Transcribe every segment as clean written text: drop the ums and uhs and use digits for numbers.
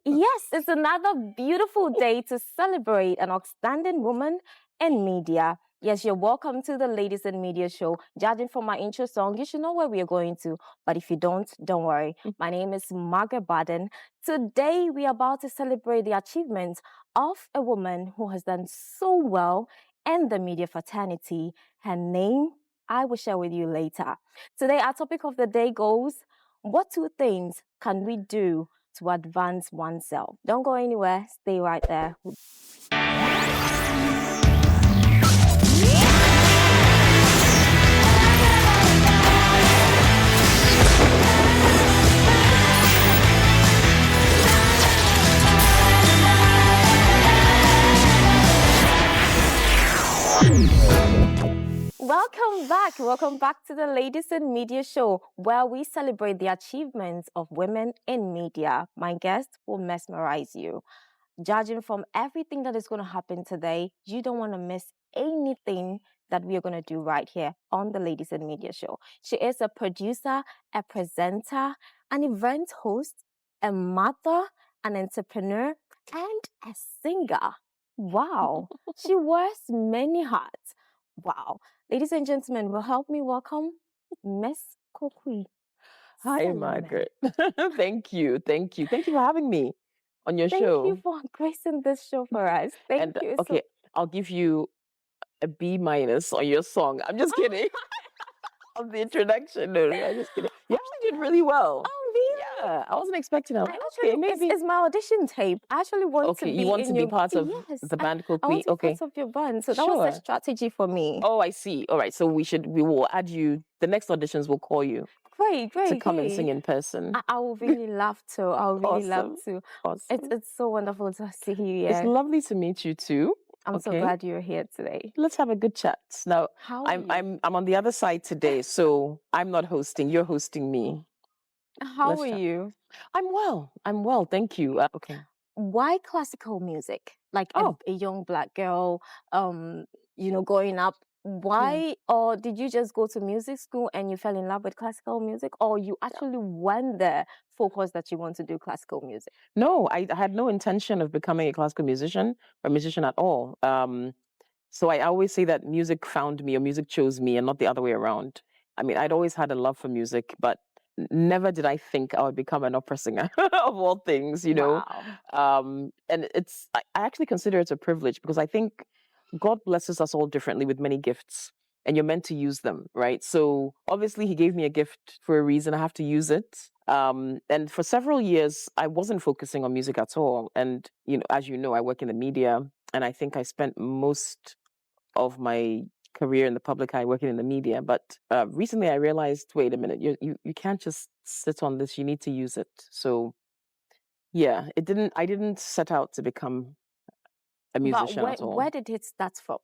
Yes, it's another beautiful day to celebrate an outstanding woman in media. Yes, you're welcome to the Ladies in Media show. Judging from my intro song, you should know where we are going to. But if you don't worry. My name is Margaret Baden. Today, we are about to celebrate the achievements of a woman who has done so well in the media fraternity. Her name, I will share with you later. Today, our topic of the day goes, what two things can we do to advance oneself? Don't go anywhere. Stay right there. Welcome back to the Ladies in Media show, where we celebrate the achievements of women in media. My guest will mesmerize you. Judging from everything that is going to happen today, you don't want to miss anything that we are going to do right here on the Ladies in Media show. She is a producer, a presenter, an event host, a mother, an entrepreneur, and a singer. Wow, she wears many hats. Wow. Ladies and gentlemen, will help me welcome Miss Kukui. Hi, Margaret. Thank you. Thank you for having me on your show. Thank you for gracing this show for us. Thank you. Okay, I'll give you a B- on your song. I'm just kidding. On the introduction, no, I'm just kidding. You actually did really well. Oh, really? Yeah, I wasn't expecting that. Okay, maybe it's my audition tape. I actually want to be you want to be part of yes, the band Kukui? I want to be part of your band. So that was a strategy for me. Oh, I see. All right, so we will add you. The next auditions will call you. Great. To come and sing in person. I would really love to. I would really love to. Awesome. It's so wonderful to see you here. It's lovely to meet you too. I'm so glad you're here today. Let's have a good chat. Now, I'm on the other side today, so I'm not hosting. You're hosting me. How are you? I'm well. Thank you. Okay. Why classical music? Like a young Black girl, growing up. Why, or did you just go to music school and you fell in love with classical music, or you actually went there focused that you want to do classical music? No, I had no intention of becoming a classical musician or musician at all. So I always say that music found me or music chose me and not the other way around. I mean, I'd always had a love for music, but never did I think I would become an opera singer of all things, you know. Wow. And I actually consider it a privilege because I think God blesses us all differently with many gifts and you're meant to use them, right? So obviously he gave me a gift for a reason. I have to use it. And for several years, I wasn't focusing on music at all. And, as you know, I work in the media and I think I spent most of my career in the public eye working in the media. But recently I realized, wait a minute, you can't just sit on this. You need to use it. So yeah, I didn't set out to become a musician at all. Where did it start from?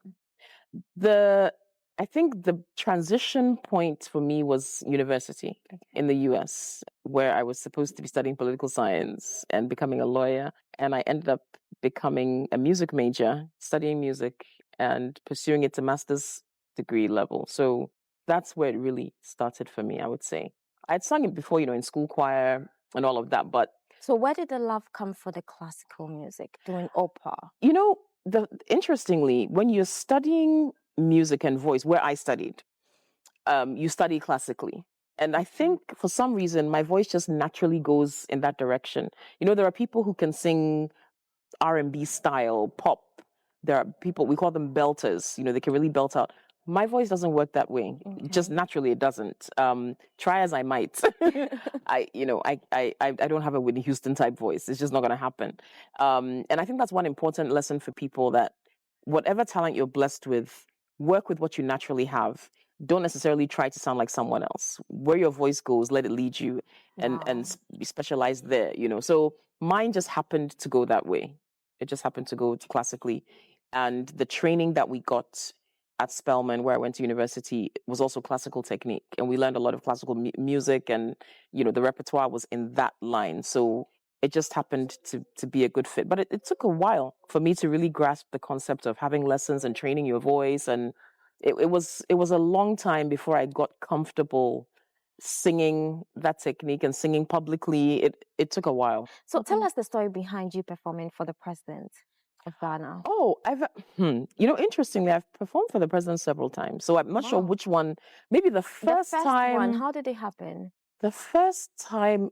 I think the transition point for me was university in the US, where I was supposed to be studying political science and becoming a lawyer. And I ended up becoming a music major, studying music and pursuing it to master's degree level. So that's where it really started for me, I would say. I'd sung it before, in school choir and all of that, but... So where did the love come for the classical music, doing opera? Interestingly, when you're studying music and voice, where I studied, you study classically. And I think for some reason, my voice just naturally goes in that direction. There are people who can sing R&B style, pop. There are people, we call them belters, they can really belt out. My voice doesn't work that way. Okay. Just naturally, it doesn't. Try as I might. I don't have a Whitney Houston type voice. It's just not going to happen. And I think that's one important lesson for people, that whatever talent you're blessed with, work with what you naturally have. Don't necessarily try to sound like someone else. Where your voice goes, let it lead you and be specialized there, So mine just happened to go that way. It just happened to go classically. And the training that we got at Spelman, where I went to university, was also classical technique. And we learned a lot of classical music and, the repertoire was in that line. So it just happened to be a good fit. But it took a while for me to really grasp the concept of having lessons and training your voice. And it was a long time before I got comfortable singing that technique and singing publicly, it took a while. So tell us the story behind you performing for the president of Ghana. Oh, interestingly, I've performed for the president several times. So I'm not sure Wow. which one. Maybe The first one, how did it happen? the first time,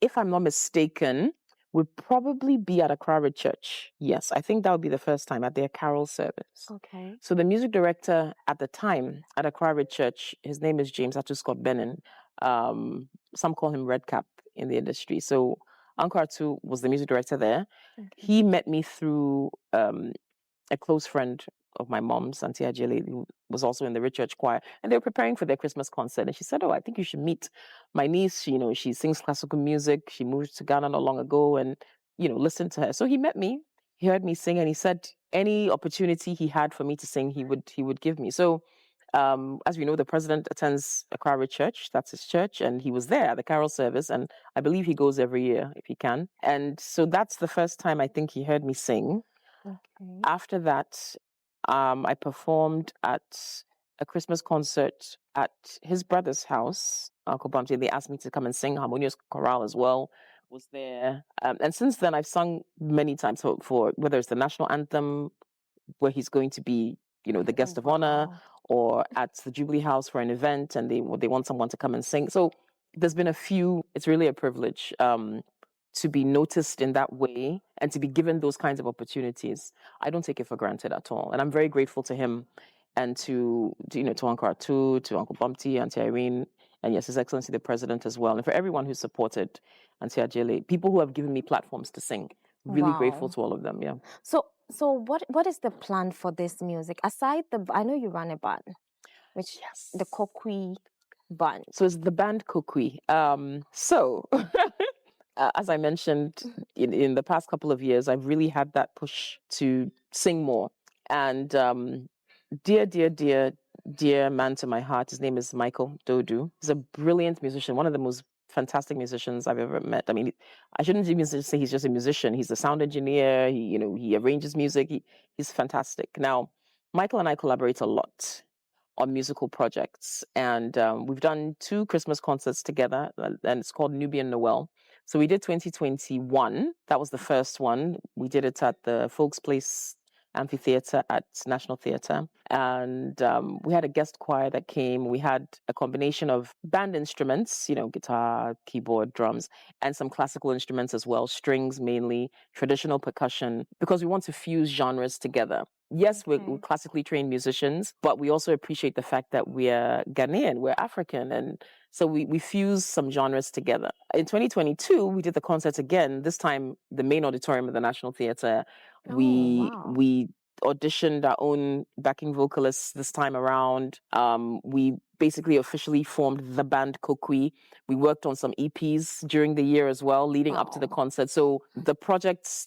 if I'm not mistaken, would probably be at Accra Church. Yes, I think that would be the first time at their carol service. Okay. So the music director at the time at Accra Church, his name is James Atu Scott Benin. Some call him Redcap in the industry. So Uncle Atu was the music director there. Okay. He met me through a close friend of my mom's, Auntie Ajele, who was also in the Rich Church choir, and they were preparing for their Christmas concert. And she said, "Oh, I think you should meet my niece. She sings classical music. She moved to Ghana not long ago, and listen to her." So he met me, he heard me sing, and he said any opportunity he had for me to sing, he would give me. So, as we know, the president attends Accra Rich Church. That's his church, and he was there at the carol service, and I believe he goes every year if he can. And so that's the first time I think he heard me sing. Okay. After that, I performed at a Christmas concert at his brother's house, Uncle Bumpty. They asked me to come and sing harmonious chorale as well. Was there, and since then I've sung many times for whether it's the national anthem, where he's going to be, the guest of honor, or at the Jubilee House for an event, and they want someone to come and sing. So there's been a few. It's really a privilege to be noticed in that way and to be given those kinds of opportunities. I don't take it for granted at all, and I'm very grateful to him and to Uncle Atu, to Uncle Bumpty, Auntie Irene, and yes, His Excellency the President as well, and for everyone who supported Auntie Ajele, people who have given me platforms to sing. Really grateful to all of them. Yeah. So what is the plan for this music? Aside I know you run a band, which the Kukui band. So it's the band Kukui. As I mentioned, in the past couple of years, I've really had that push to sing more. And dear man to my heart, his name is Michael Dodu. He's a brilliant musician, one of the most fantastic musicians I've ever met. I mean, I shouldn't even say he's just a musician. He's a sound engineer. He arranges music. He's fantastic. Now, Michael and I collaborate a lot on musical projects, and we've done 2 Christmas concerts together, and it's called Nubian Noel. So we did 2021. That was the first one. We did it at the Folks Place Amphitheater at National Theatre, and we had a guest choir that came. We had a combination of band instruments, guitar, keyboard, drums, and some classical instruments as well, strings mainly, traditional percussion, because we want to fuse genres together. Yes, we're classically trained musicians, but we also appreciate the fact that we're Ghanaian, we're African, and so we fuse some genres together. In 2022, we did the concerts again, this time the main auditorium of the National Theatre. We auditioned our own backing vocalists this time around. We basically officially formed the band Kukui. We worked on some EPs during the year as well, leading up to the concert. So the project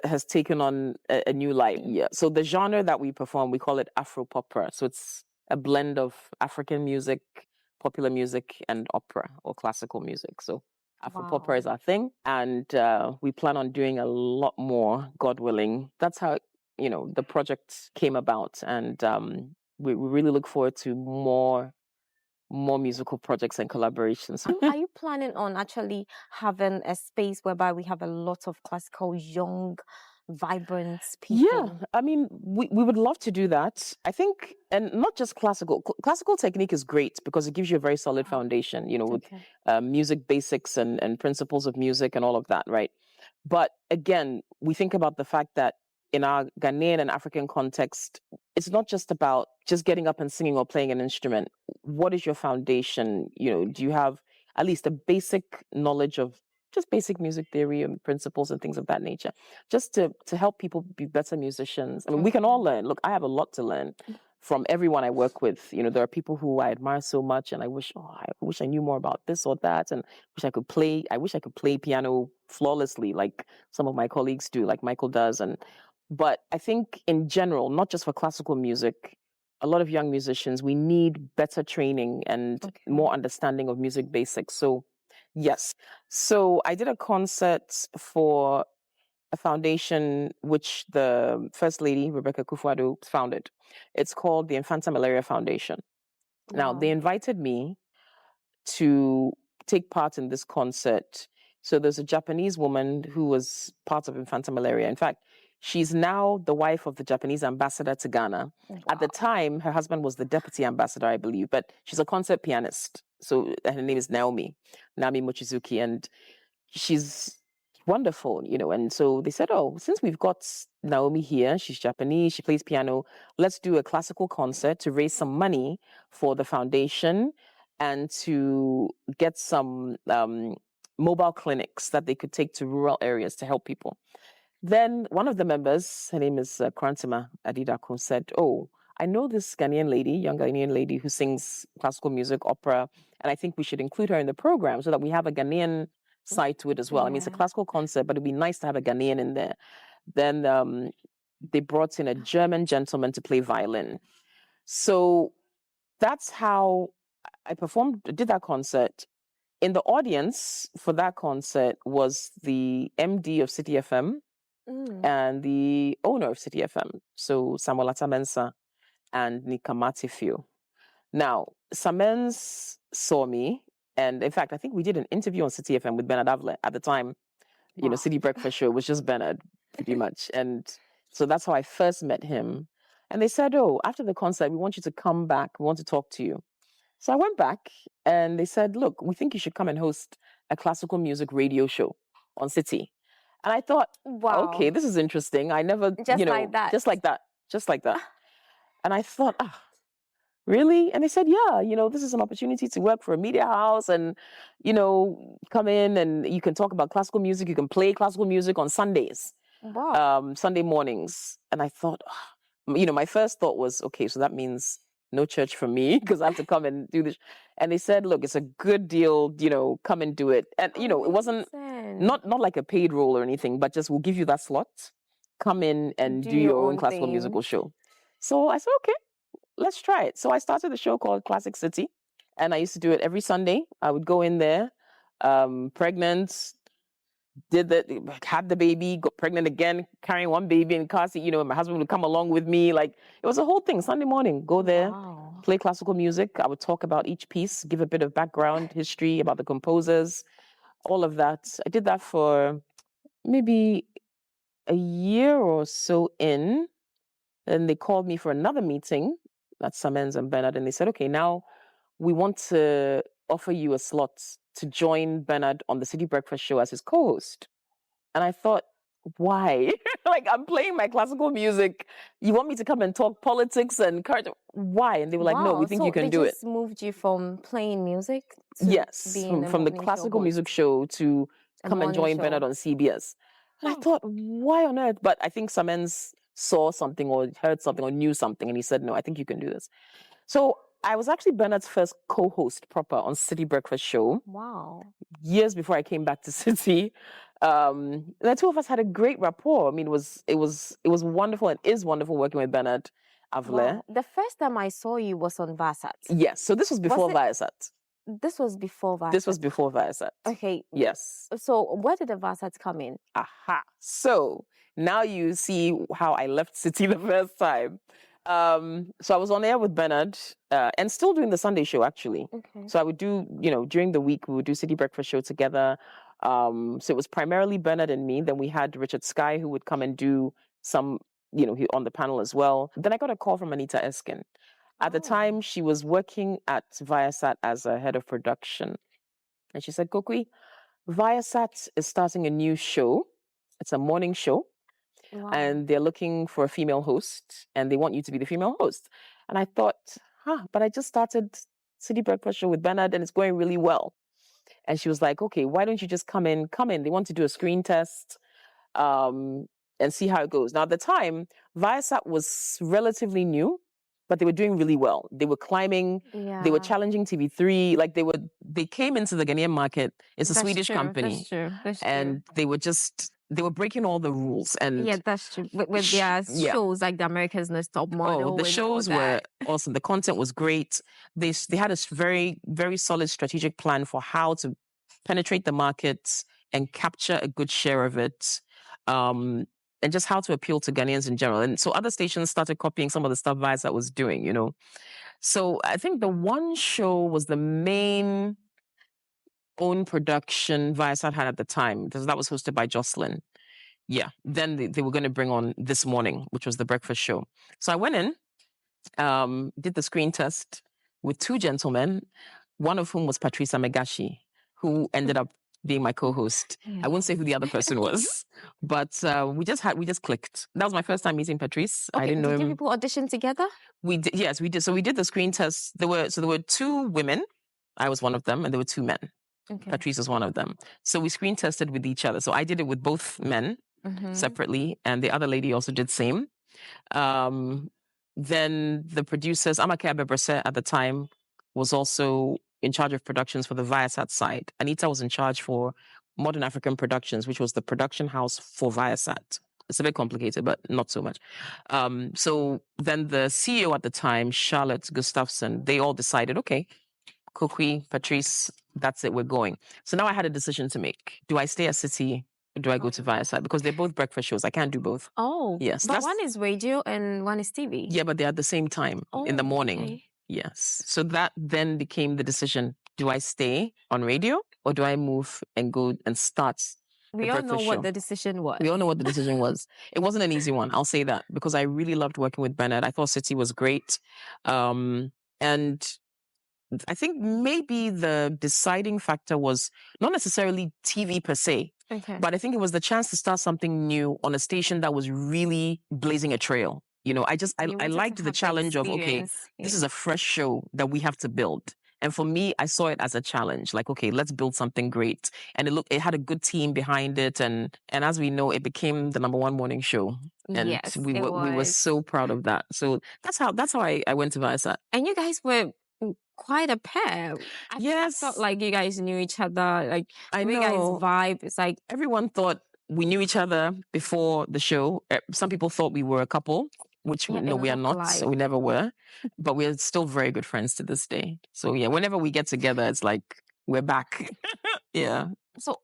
has taken on a new life. Yeah. So the genre that we perform, we call it Afro-Popera. So it's a blend of African music, popular music, and opera or classical music. So Afro-Popera is our thing, and we plan on doing a lot more, God willing. That's how the project came about, and we really look forward to more musical projects and collaborations. Are you planning on actually having a space whereby we have a lot of classical, young, vibrant people? Yeah, I mean, we would love to do that. I think, and not just classical. Classical technique is great because it gives you a very solid foundation, with music basics and principles of music and all of that, right? But again, we think about the fact that in our Ghanaian and African context, it's not just about just getting up and singing or playing an instrument. What is your foundation? Do you have at least a basic knowledge of just basic music theory and principles and things of that nature, just to help people be better musicians? I mean, we can all learn. Look, I have a lot to learn from everyone I work with. There are people who I admire so much, and I wish I knew more about this or that, and I wish I could play piano flawlessly like some of my colleagues do, like Michael does. But I think in general, not just for classical music, a lot of young musicians, we need better training and more understanding of music basics. So yes. So I did a concert for a foundation which the First Lady, Rebecca Kufuor, founded. It's called the Infanta Malaria Foundation. Now, they invited me to take part in this concert. So there's a Japanese woman who was part of Infanta Malaria. In fact, she's now the wife of the Japanese ambassador to Ghana. At the time, her husband was the deputy ambassador, I believe, but she's a concert pianist. So her name is Naomi Mochizuki, and she's wonderful, and so they said, oh, since we've got Naomi here, she's Japanese, she plays piano, let's do a classical concert to raise some money for the foundation and to get some mobile clinics that they could take to rural areas to help people. Then one of the members, her name is Krantima Adidako, said, oh, I know this Ghanaian lady, young Ghanaian lady who sings classical music, opera, and I think we should include her in the program so that we have a Ghanaian side to it as well. I mean, it's a classical concert, but it'd be nice to have a Ghanaian in there. Then they brought in a German gentleman to play violin. So that's how I did that concert. In the audience for that concert was the MD of City FM and the owner of City FM, so Samuel Atamensa and Nikamati Fio. Now, Samens saw me, and in fact, I think we did an interview on City FM with Bernard Avle at the time. Wow. City Breakfast Show was just Bernard, pretty much. And so that's how I first met him. And they said, oh, after the concert, we want you to come back. We want to talk to you. So I went back and they said, look, we think you should come and host a classical music radio show on City. And I thought, wow, okay, this is interesting. I never, like that. Just like that. And I thought, really? And they said, yeah, this is an opportunity to work for a media house and, come in and you can talk about classical music. You can play classical music on Sundays, Sunday mornings. And I thought, my first thought was, okay, so that means no church for me because I have to come and do this. And they said, look, it's a good deal, come and do it. And, it wasn't not like a paid role or anything, but just we'll give you that slot. Come in and do your own classical musical show. So I said, okay, let's try it. So I started a show called Classic City, and I used to do it every Sunday. I would go in there, pregnant, had the baby, got pregnant again, carrying one baby in car seat. My husband would come along with me. Like, it was a whole thing. Sunday morning, go there, play classical music. I would talk about each piece, give a bit of background history about the composers, all of that. I did that for maybe a year or so in. Then they called me for another meeting, that's Samens and Bernard, and they said, okay, now we want to offer you a slot to join Bernard on the City Breakfast Show as his co-host. And I thought, why? Like, I'm playing my classical music. You want me to come and talk politics and current? Why? And they were like, no, we think you can do it. They just moved you from playing music to being from the classical music show to come and join Bernard on CBS. And I thought, why on earth? But I think Samens saw something or heard something or knew something, and he said, no, I think you can do this. So I was actually Bernard's first co-host proper on City Breakfast Show. Wow. Years before I came back to City. The two of us had a great rapport. I mean, it was wonderful and is wonderful working with Bernard Avle. Wow. The first time I saw you was on Viasat. Yes, so this was before Viasat. This was before Viasat. This was before Viasat. Okay. Yes. So where did the Viasat come in? Aha. So now you see how I left City the first time. So I was on air with Bernard and still doing the Sunday show, actually. Okay. So I would do, during the week, we would do City Breakfast Show together. So it was primarily Bernard and me. Then we had Richard Sky, who would come and do some, he on the panel as well. Then I got a call from Anita Eskin. At the time, she was working at Viasat as a head of production. And she said, Kukui, Viasat is starting a new show. It's a morning show. Wow. And they're looking for a female host, and they want you to be the female host. And I thought, but I just started City Breakfast Show with Bernard, and it's going really well. And she was like, okay, why don't you just come in? They want to do a screen test and see how it goes. Now, at the time, Viasat was relatively new, but they were doing really well. They were climbing. Yeah. They were challenging TV3. Like, they came into the Ghanaian market. It's a Swedish company. That's true. And they were breaking all the rules. And yeah, that's true. With their shows like the America's Next Top Model. Oh, the shows were awesome. The content was great. They had a very, very solid strategic plan for how to penetrate the market and capture a good share of it. And just how to appeal to Ghanaians in general. And so other stations started copying some of the stuff Viasat was doing, So I think the one show was the main own production Viasat had at the time, because that was hosted by Jocelyn. Yeah. Then they were going to bring on This Morning, which was the breakfast show. So I went in, did the screen test with two gentlemen, one of whom was Patricia Megashi, who ended up being my co-host. I won't say who the other person was, but we just clicked. That was my first time meeting Patrice. Okay, I didn't know did you him. people audition together? We did, yes, we did. So we did the screen test. There were two women. I was one of them, and there were two men. Okay. Patrice was one of them. So we screen tested with each other. So I did it with both men separately, and the other lady also did same. Then the producers, Amake Abebrese at the time, was also in charge of productions for the Viasat side. Anita was in charge for Modern African Productions, which was the production house for Viasat. It's a bit complicated, but not so much. So then the CEO at the time, Charlotte Gustafson, they all decided, okay, Kukui, Patrice, that's it, we're going. So now I had a decision to make. Do I stay at City or do I go to Viasat? Because they're both breakfast shows. I can't do both. Oh, yes. But one is radio and one is TV. Yeah, but they're at the same time in the morning. Okay. Yes. So that then became the decision. Do I stay on radio or do I move and go and start We the all breakfast know what show? the decision was. We all know what the decision was. It wasn't an easy one. I'll say that because I really loved working with Bernard. I thought City was great. And I think maybe the deciding factor was not necessarily TV per se, but I think it was the chance to start something new on a station that was really blazing a trail. You know, I liked the challenge of, okay, this is a fresh show that we have to build. And for me, I saw it as a challenge, like, okay, let's build something great. And it had a good team behind it. And as we know, it became the #1 morning show. And Yes, we were so proud of that. So that's how I went to Viasat. And you guys were quite a pair. I felt like you guys knew each other. Like I you know. guys vibe. It's like everyone thought we knew each other before the show. Some people thought we were a couple, which no, we are not. So we never were. But we're still very good friends to this day. So yeah, whenever we get together, it's like we're back. Yeah. So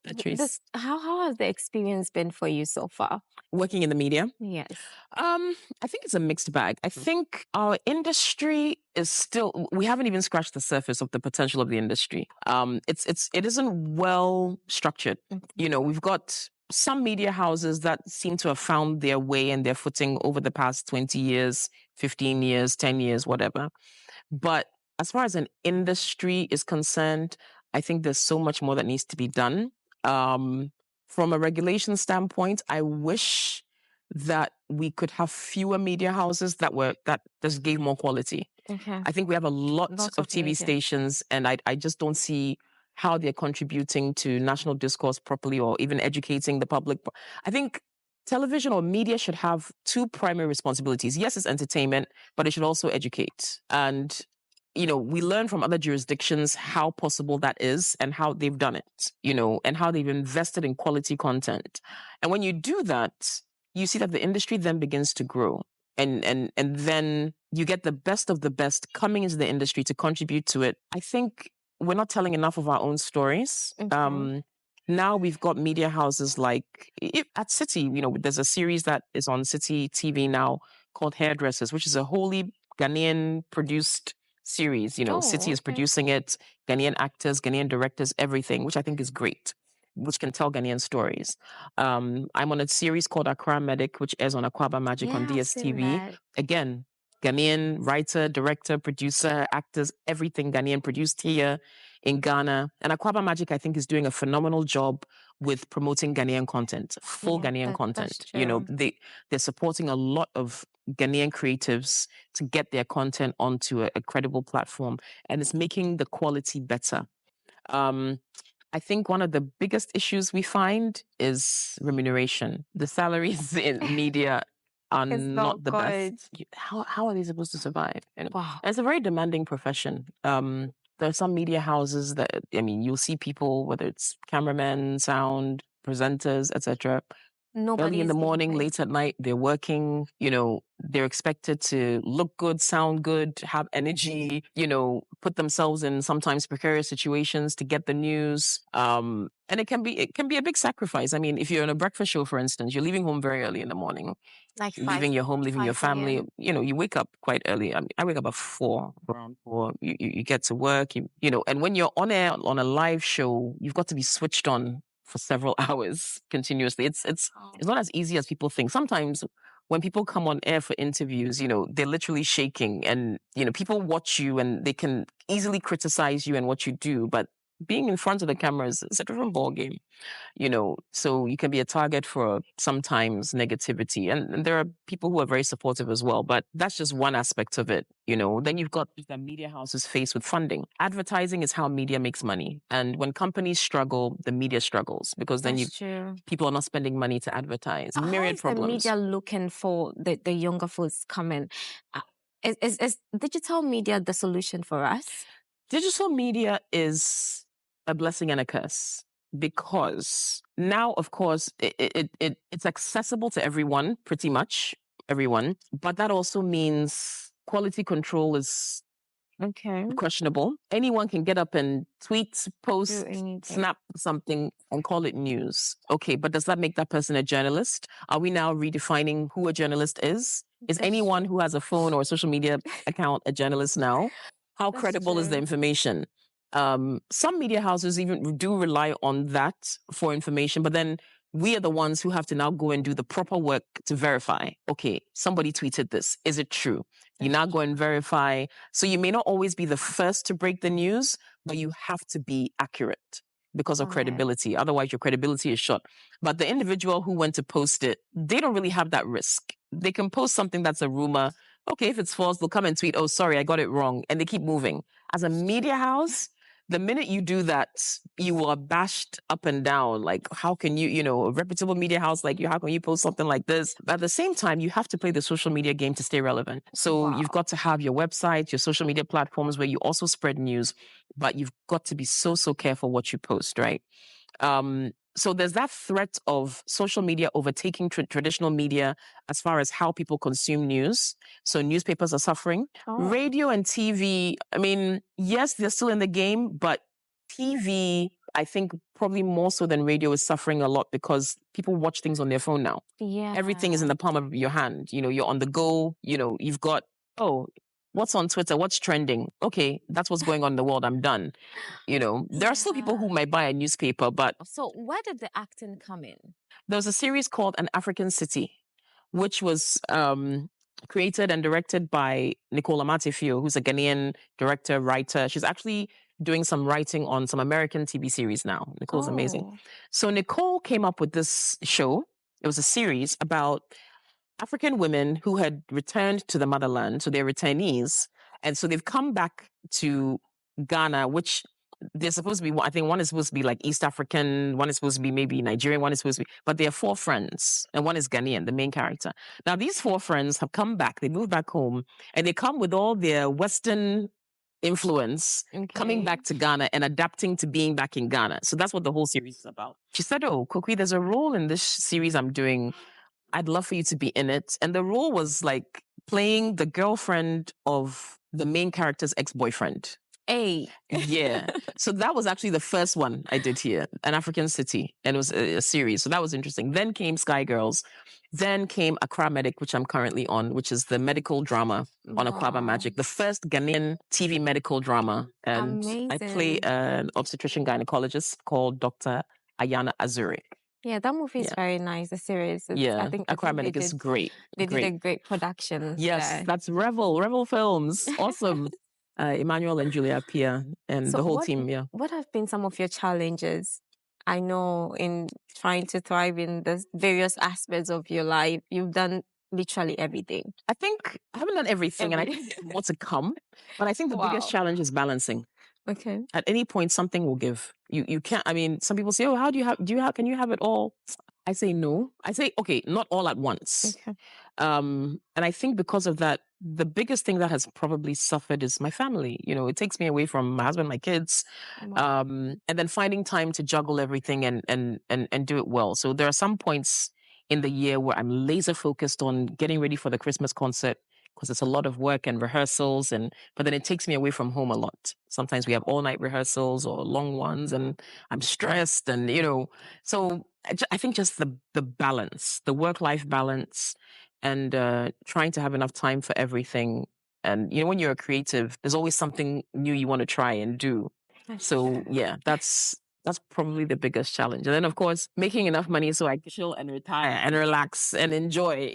how has the experience been for you so far? Working in the media? Yes. I think it's a mixed bag. I think our industry is still, we haven't even scratched the surface of the potential of the industry. It isn't well structured. You know, we've got some media houses that seem to have found their way and their footing over the past 20 years, 15 years, 10 years, whatever. But as far as an industry is concerned, I think there's so much more that needs to be done. From a regulation standpoint, I wish that we could have fewer media houses that just gave more quality. Okay. I think we have a lot of TV stations, and I just don't see how they're contributing to national discourse properly or even educating the public. I think television or media should have two primary responsibilities. Yes, it's entertainment, but it should also educate. And you know, we learn from other jurisdictions how possible that is and how they've done it, you know, and how they've invested in quality content. And when you do that, you see that the industry then begins to grow. And then you get the best of the best coming into the industry to contribute to it. I think we're not telling enough of our own stories. Okay. Now we've got media houses like at City, you know, there's a series that is on City TV now called Hairdressers, which is a wholly Ghanaian produced series. You know, City is producing it, Ghanaian actors, Ghanaian directors, everything, which I think is great, which can tell Ghanaian stories. I'm on a series called Accra Medic, which airs on Akwaba Magic on DSTV. Again, Ghanaian writer, director, producer, actors, everything Ghanaian, produced here in Ghana. And Akwaba Magic, I think, is doing a phenomenal job with promoting Ghanaian content, full Ghanaian content. You know, they're supporting a lot of Ghanaian creatives to get their content onto a credible platform, and it's making the quality better. I think one of the biggest issues we find is remuneration. The salaries in media are not the best. How are they supposed to survive? Wow. It's a very demanding profession. There are some media houses that, I mean, you'll see people, whether it's cameramen, sound, presenters, etc. Nobody early in the is getting morning, paid. late at night, they're working, they're expected to look good, sound good, have energy, put themselves in sometimes precarious situations to get the news. And it can be a big sacrifice. I mean, if you're on a breakfast show, for instance, you're leaving home very early in the morning, Like leaving your home, leaving your 5 family. a.m. You wake up quite early. I mean, I wake up at 4, around 4. You get to work, and when you're on air on a live show, you've got to be switched on for several hours continuously. It's not as easy as people think. Sometimes when people come on air for interviews, they're literally shaking, and people watch you and they can easily criticize you and what you do, but being in front of the cameras is a different ballgame. So you can be a target for sometimes negativity. And there are people who are very supportive as well, but that's just one aspect of it. Then you've got the media houses faced with funding. Advertising is how media makes money. And when companies struggle, the media struggles, because then That's true. people are not spending money to advertise. How Myriad is the problems. media looking for the younger folks coming? Is digital media the solution for us? Digital media is a blessing and a curse, because now, of course, it's accessible to everyone, pretty much everyone. But that also means quality control is Okay. questionable. Anyone can get up and tweet, Do post, anything. snap something and call it news. Okay, but does that make that person a journalist? Are we now redefining who a journalist is? Is That's anyone true. who has a phone or a social media account a journalist now? How That's credible is the true. information? Some media houses even do rely on that for information, but then we are the ones who have to now go and do the proper work to verify. Okay, somebody tweeted this. Is it true? You now go and verify. So you may not always be the first to break the news, but you have to be accurate because of Correct. credibility. Otherwise, your credibility is shot. But the individual who went to post it, they don't really have that risk. They can post something that's a rumor. Okay, if it's false, they'll come and tweet, oh, sorry, I got it wrong. And they keep moving. As a media house, the minute you do that, you are bashed up and down. Like, how can you, a reputable media house like you, how can you post something like this? But at the same time, you have to play the social media game to stay relevant. So you've got to have your website, your social media platforms where you also spread news, but you've got to be so careful what you post, right? So there's that threat of social media overtaking traditional media as far as how people consume news. So newspapers are suffering. Radio and TV, I mean, yes, they're still in the game, but TV, I think probably more so than radio, is suffering a lot because people watch things on their phone now. Yeah. Everything is in the palm of your hand. You're on the go. You've got, oh, what's on Twitter? What's trending? Okay, that's what's going on in the world. I'm done. There are still people who might buy a newspaper, but So where did the acting come in? there was a series called An African City, which was created and directed by Nicole Amatefio, who's a Ghanaian director, writer. She's actually doing some writing on some American TV series now. Nicole's amazing. So Nicole came up with this show. It was a series about African women who had returned to the motherland. So they're returnees. And so they've come back to Ghana, which they're supposed to be, I think one is supposed to be like East African, one is supposed to be maybe Nigerian, one is supposed to be, but they're 4 friends and one is Ghanaian, the main character. Now, these 4 friends have come back, they moved back home, and they come with all their Western influence coming back to Ghana and adapting to being back in Ghana. So that's what the whole series is about. She said, oh, Kukui, there's a role in this series I'm doing. I'd love for you to be in it. And the role was like playing the girlfriend of the main character's ex-boyfriend. Yeah. So that was actually the first one I did here, An African City. And it was a series. So that was interesting. Then came Sky Girls. Then came Accra Medic, which I'm currently on, which is the medical drama on Aquaba Magic, the first Ghanaian TV medical drama. And I play an obstetrician gynecologist called Dr. Ayana Azuri. Yeah, that movie is very nice. The series. I think Accra Medic is great. They did a great production. Yes, that's Revel Films. Awesome. Emmanuel and Julia Pia and the whole team. Yeah. What have been some of your challenges? I know in trying to thrive in the various aspects of your life, you've done literally everything. I think I haven't done everything, and I think there's more to come. But I think the biggest challenge is balancing. Okay. At any point, something will give. You can't. I mean, some people say, "Oh, can you have it all?" I say no. I say, okay, not all at once. Okay. And I think because of that, the biggest thing that has probably suffered is my family. It takes me away from my husband, my kids, and then finding time to juggle everything and do it well. So there are some points in the year where I'm laser focused on getting ready for the Christmas concert because it's a lot of work and rehearsals, but then it takes me away from home a lot. Sometimes we have all night rehearsals or long ones, and I'm stressed, and so I think just the balance, the work-life balance, and trying to have enough time for everything. And when you're a creative, there's always something new you want to try and do. So yeah, that's probably the biggest challenge. And then of course, making enough money so I can chill and retire and relax and enjoy,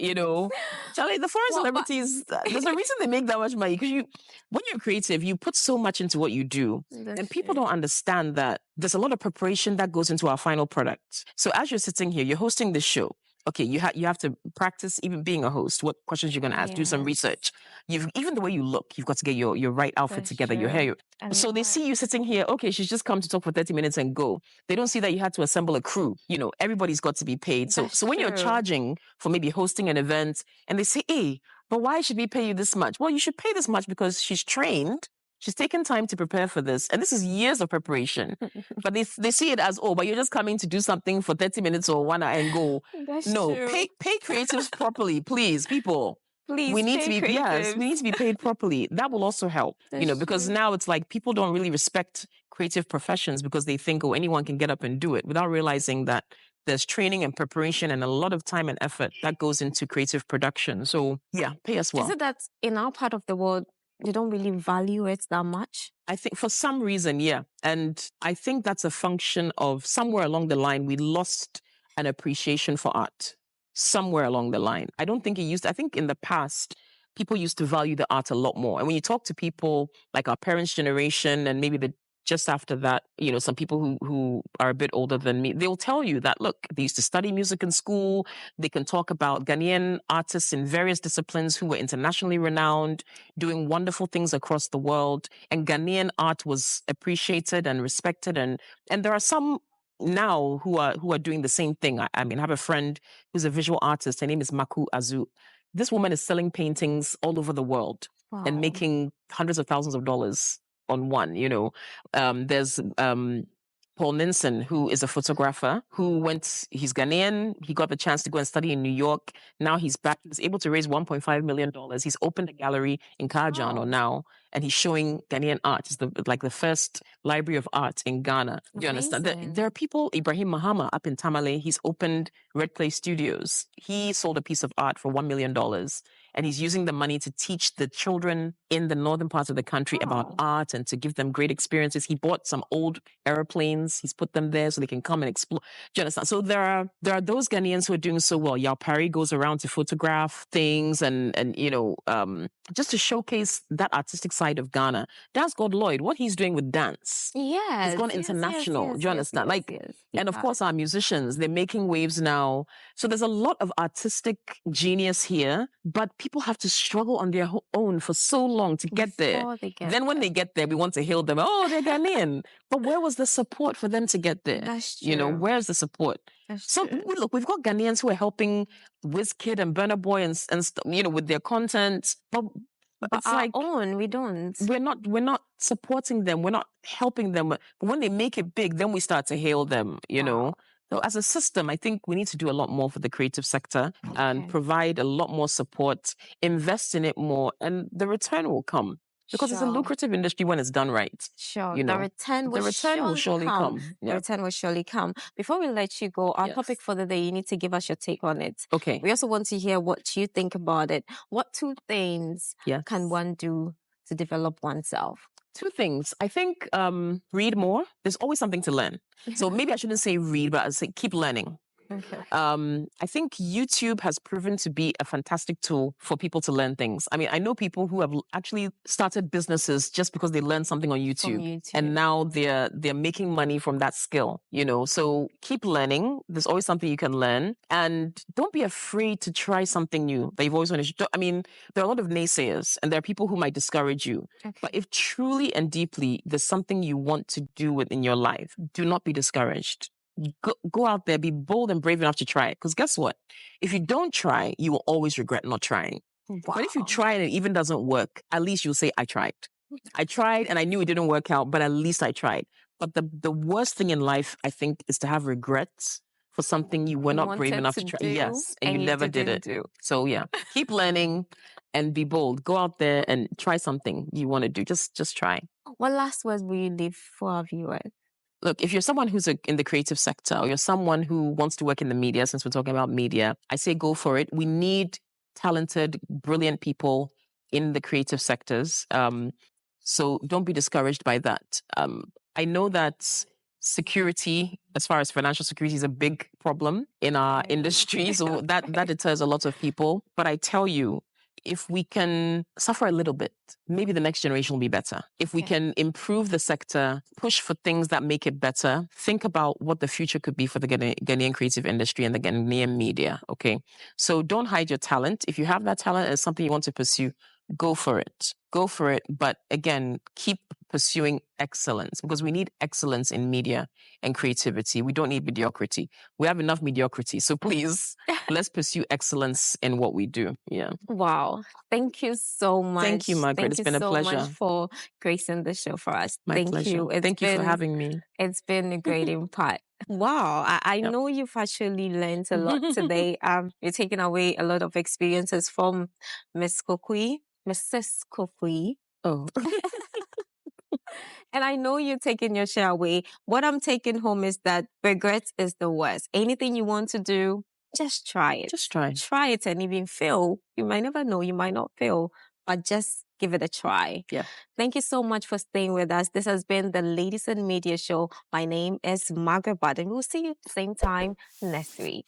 Charlie, the foreign celebrities, there's a reason they make that much money. Because when you're creative, you put so much into what you do. And people don't understand that there's a lot of preparation that goes into our final product. So as you're sitting here, you're hosting this show. Okay, you have to practice even being a host, what questions you're going to ask, do some research. Even the way you look, you've got to get your right outfit together, your hair. So they see you sitting here, okay, she's just come to talk for 30 minutes and go. They don't see that you had to assemble a crew. Everybody's got to be paid. So when you're charging for maybe hosting an event and they say, hey, but why should we pay you this much? Well, you should pay this much because she's trained. She's taken time to prepare for this. And this is years of preparation. But they see it as, but you're just coming to do something for 30 minutes or 1 hour and go. No, pay creatives properly, please, people. Please, we need to be paid properly. That will also help, because now it's like people don't really respect creative professions because they think, anyone can get up and do it, without realizing that there's training and preparation and a lot of time and effort that goes into creative production. So yeah, pay us well. Is it that in our part of the world, they don't really value it that much? I think for some reason, yeah. And I think that's a function of somewhere along the line, we lost an appreciation for art. Somewhere along the line. I don't think I think in the past, people used to value the art a lot more. And when you talk to people like our parents' generation and maybe just after that, some people who are a bit older than me, they'll tell you that, look, they used to study music in school. They can talk about Ghanaian artists in various disciplines who were internationally renowned, doing wonderful things across the world. And Ghanaian art was appreciated and respected. And there are some now who are doing the same thing. I have a friend who's a visual artist. Her name is Maku Azu. This woman is selling paintings all over the world and making hundreds of thousands of dollars on one. There's Paul Ninson, who is a photographer he's Ghanaian. He got the chance to go and study in New York. Now he's back. He was able to raise $1.5 million. He's opened a gallery in Kajano now, and he's showing Ghanaian art. It's the first library of art in Ghana. Do you understand? There are people, Ibrahim Mahama up in Tamale, he's opened Red Clay Studios. He sold a piece of art for $1 million. And he's using the money to teach the children in the northern parts of the country about art and to give them great experiences. He bought some old airplanes. He's put them there so they can come and explore. Do you understand? So there are those Ghanaians who are doing so well. Yao Pari goes around to photograph things and just to showcase that artistic side of Ghana. Dance God Lloyd, what he's doing with dance. Yes. He's gone international. Do you understand? And of course our musicians, they're making waves now. So there's a lot of artistic genius here, but people have to struggle on their own for so long to get there. Then when they get there, we want to hail them. Oh, they're Ghanaian. But where was the support for them to get there? That's true. Where's the support? So look, we've got Ghanaians who are helping Wizkid and Burna Boy and with their content. But it's our like own, we don't. We're not supporting them. We're not helping them. But when they make it big, then we start to hail them. So as a system, I think we need to do a lot more for the creative sector and provide a lot more support, invest in it more, and the return will come. Because it's a lucrative industry when it's done right. Sure. The return will surely come. Yeah. The return will surely come. Before we let you go, our topic for the day, you need to give us your take on it. Okay. We also want to hear what you think about it. What 2 things can one do to develop oneself? 2 things. I think read more. There's always something to learn. So maybe I shouldn't say read, but I'd say keep learning. Okay. I think YouTube has proven to be a fantastic tool for people to learn things. I mean, I know people who have actually started businesses just because they learned something on YouTube. And now they're making money from that skill, So keep learning. There's always something you can learn. And don't be afraid to try something new that you've always wanted to. I mean, there are a lot of naysayers and there are people who might discourage you. Okay. But if truly and deeply there's something you want to do within your life, do not be discouraged. Go out there, be bold and brave enough to try it. Because guess what? If you don't try, you will always regret not trying. Wow. But if you try and it even doesn't work, at least you'll say, I tried. I tried and I knew it didn't work out, but at least I tried. But the worst thing in life, I think, is to have regrets for something you were You not brave wanted enough to to try. do, Yes, and and you you never did didn't it. do. So yeah, keep learning and be bold. Go out there and try something you want to do. Just try. What last words will you leave for our viewers? Look, if you're someone who's in the creative sector, or you're someone who wants to work in the media, since we're talking about media, I say go for it. We need talented, brilliant people in the creative sectors. So don't be discouraged by that. I know that security, as far as financial security, is a big problem in our industry. So that deters a lot of people. But I tell you, if we can suffer a little bit, maybe the next generation will be better. If we can improve the sector, push for things that make it better, think about what the future could be for the Ghanaian creative industry and the Ghanaian media, okay? So don't hide your talent. If you have that talent and something you want to pursue, go for it. Go for it. But again, keep pursuing excellence, because we need excellence in media and creativity. We don't need mediocrity. We have enough mediocrity. So please, let's pursue excellence in what we do. Yeah. Wow. Thank you so much. Thank you, Margaret. Thank It's you been a so pleasure. much for gracing the show for us. My Thank pleasure. you. Thank you for having me. It's been a great impact. Wow. I Yep. know you've actually learned a lot today. You're taking away a lot of experiences from Miss Kukui, Mrs. Kukui. Oh, And I know you're taking your share away. What I'm taking home is that regret is the worst. Anything you want to do, just try it. just try. Try it and even fail. You might never know. You might not fail, but just give it a try. Yeah. Thank you so much for staying with us. This has been the Ladies in Media Show. My name is Margaret Baden. We'll see you same time next week.